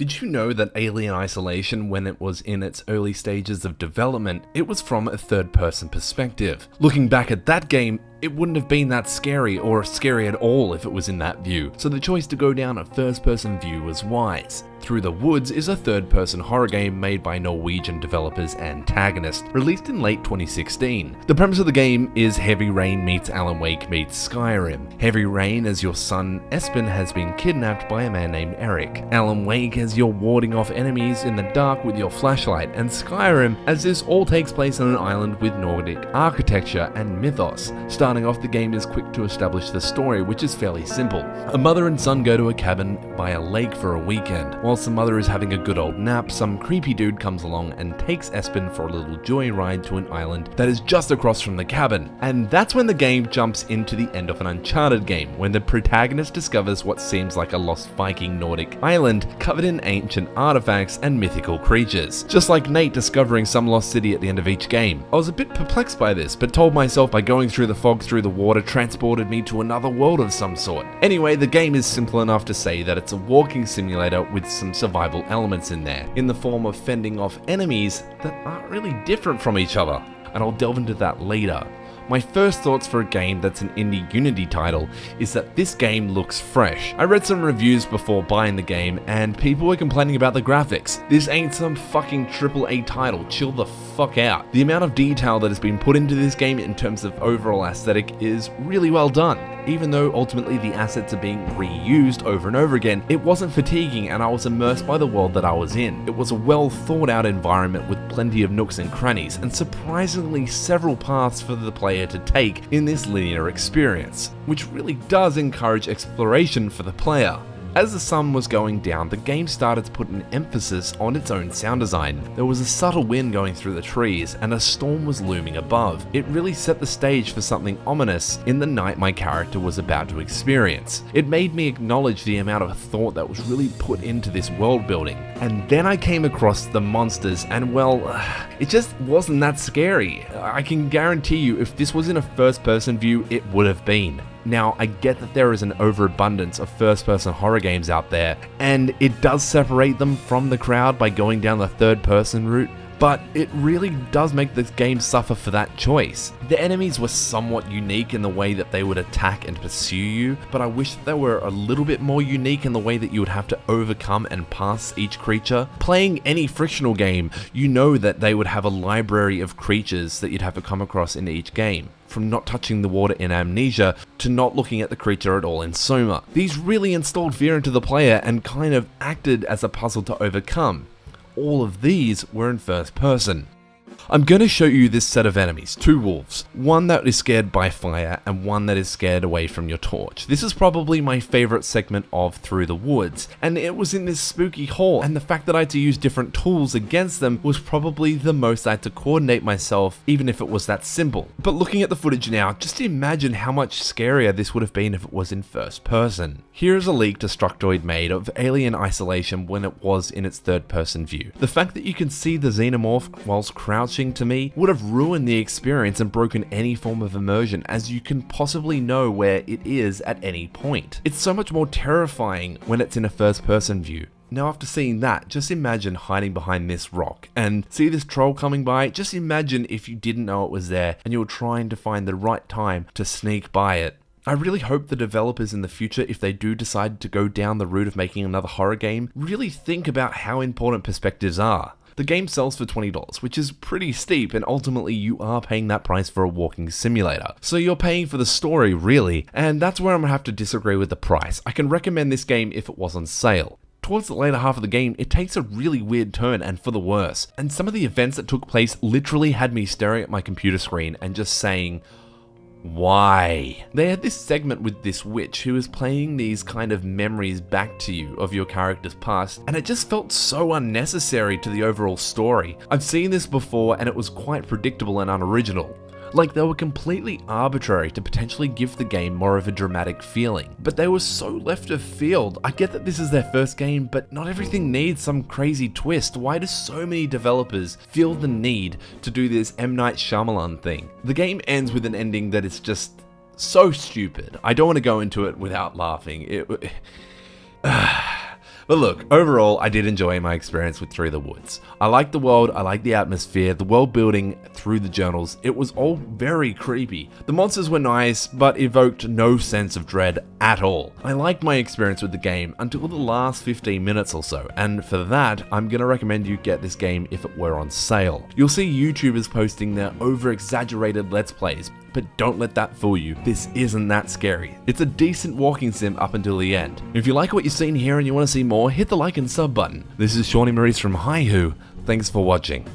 Did you know that Alien Isolation, when it was in its early stages of development, it was from a third-person perspective? Looking back at that game, it wouldn't have been that scary or scary at all if it was in that view, so the choice to go down a first-person view was wise. Through the Woods is a third-person horror game made by Norwegian developers Antagonist, released in late 2016. The premise of the game is Heavy Rain meets Alan Wake meets Skyrim. Heavy Rain as your son Espen has been kidnapped by a man named Eric. Alan Wake as you're warding off enemies in the dark with your flashlight, and Skyrim as this all takes place on an island with Nordic architecture and mythos. Starting off, the game is quick to establish the story, which is fairly simple. A mother and son go to a cabin by a lake for a weekend. Whilst the mother is having a good old nap, some creepy dude comes along and takes Espen for a little joyride to an island that is just across from the cabin. And that's when the game jumps into the end of an Uncharted game, when the protagonist discovers what seems like a lost Viking Nordic island covered in ancient artifacts and mythical creatures. Just like Nate discovering some lost city at the end of each game. I was a bit perplexed by this, but told myself by going through the fog through the water transported me to another world of some sort. Anyway, the game is simple enough to say that it's a walking simulator with some survival elements in there, in the form of fending off enemies that aren't really different from each other, and I'll delve into that later. My first thoughts for a game that's an indie Unity title is that this game looks fresh. I read some reviews before buying the game and people were complaining about the graphics. This ain't some fucking AAA title, chill the fuck out. The amount of detail that has been put into this game in terms of overall aesthetic is really well done. Even though ultimately the assets are being reused over and over again, it wasn't fatiguing and I was immersed by the world that I was in. It was a well thought out environment with plenty of nooks and crannies, and surprisingly several paths for the player to take in this linear experience, which really does encourage exploration for the player. As the sun was going down, the game started to put an emphasis on its own sound design. There was a subtle wind going through the trees, and a storm was looming above. It really set the stage for something ominous in the night my character was about to experience. It made me acknowledge the amount of thought that was really put into this world building. And then I came across the monsters, and well, it just wasn't that scary. I can guarantee you if this was in a first-person view, it would have been. Now, I get that there is an overabundance of first-person horror games out there, and it does separate them from the crowd by going down the third-person route, but it really does make this game suffer for that choice. The enemies were somewhat unique in the way that they would attack and pursue you, but I wish that they were a little bit more unique in the way that you would have to overcome and pass each creature. Playing any frictional game, you know that they would have a library of creatures that you'd have to come across in each game. From not touching the water in Amnesia to not looking at the creature at all in Soma. These really installed fear into the player and kind of acted as a puzzle to overcome. All of these were in first person. I'm going to show you this set of enemies, two wolves, one that is scared by fire and one that is scared away from your torch. This is probably my favorite segment of Through the Woods, and it was in this spooky hall, and the fact that I had to use different tools against them was probably the most I had to coordinate myself, even if it was that simple. But looking at the footage now, just imagine how much scarier this would have been if it was in first person. Here is a leak Destructoid made of Alien Isolation when it was in its third person view. The fact that you can see the xenomorph whilst crouching to me would have ruined the experience and broken any form of immersion, as you can possibly know where it is at any point. It's so much more terrifying when it's in a first person view. Now after seeing that, just imagine hiding behind this rock and see this troll coming by. Just imagine if you didn't know it was there and you were trying to find the right time to sneak by it. I really hope the developers in the future, if they do decide to go down the route of making another horror game, really think about how important perspectives are. The game sells for $20, which is pretty steep, and ultimately you are paying that price for a walking simulator. So you're paying for the story, really, and that's where I'm gonna have to disagree with the price. I can recommend this game if it was on sale. Towards the later half of the game, it takes a really weird turn and for the worse, and some of the events that took place literally had me staring at my computer screen and just saying, why? They had this segment with this witch who was playing these kind of memories back to you of your character's past, and it just felt so unnecessary to the overall story. I've seen this before and it was quite predictable and unoriginal. Like they were completely arbitrary to potentially give the game more of a dramatic feeling. But they were so left of field. I get that this is their first game, but not everything needs some crazy twist. Why do so many developers feel the need to do this M. Night Shyamalan thing? The game ends with an ending that is just so stupid. I don't want to go into it without laughing. But look, overall, I did enjoy my experience with Through the Woods. I liked the world, I liked the atmosphere, the world building through the journals. It was all very creepy. The monsters were nice, but evoked no sense of dread at all. I liked my experience with the game until the last 15 minutes or so, and for that, I'm gonna recommend you get this game if it were on sale. You'll see YouTubers posting their over-exaggerated Let's Plays, but don't let that fool you. This isn't that scary. It's a decent walking sim up until the end. If you like what you've seen here and you want to see more, hit the like and sub button. This is Shawnee Maurice from Hi-Hu. Thanks for watching.